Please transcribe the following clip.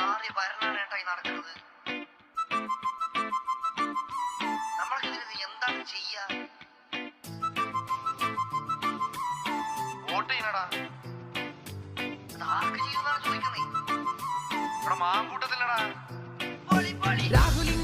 നാറി ഭരണേട്ടായി നടക്കുന്നത്. നമ്മൾക്കിതിന് എന്താണ് ചെയ്യാ? വോട്ട് ചെയ്യണടാ. അത് ആർക്ക് ചെയ്യുന്നതാണ് ചോദിക്കുന്നേ? ഇവിടെ മാങ്കൂട്ടത്തിലടാ. രാഹുലിന്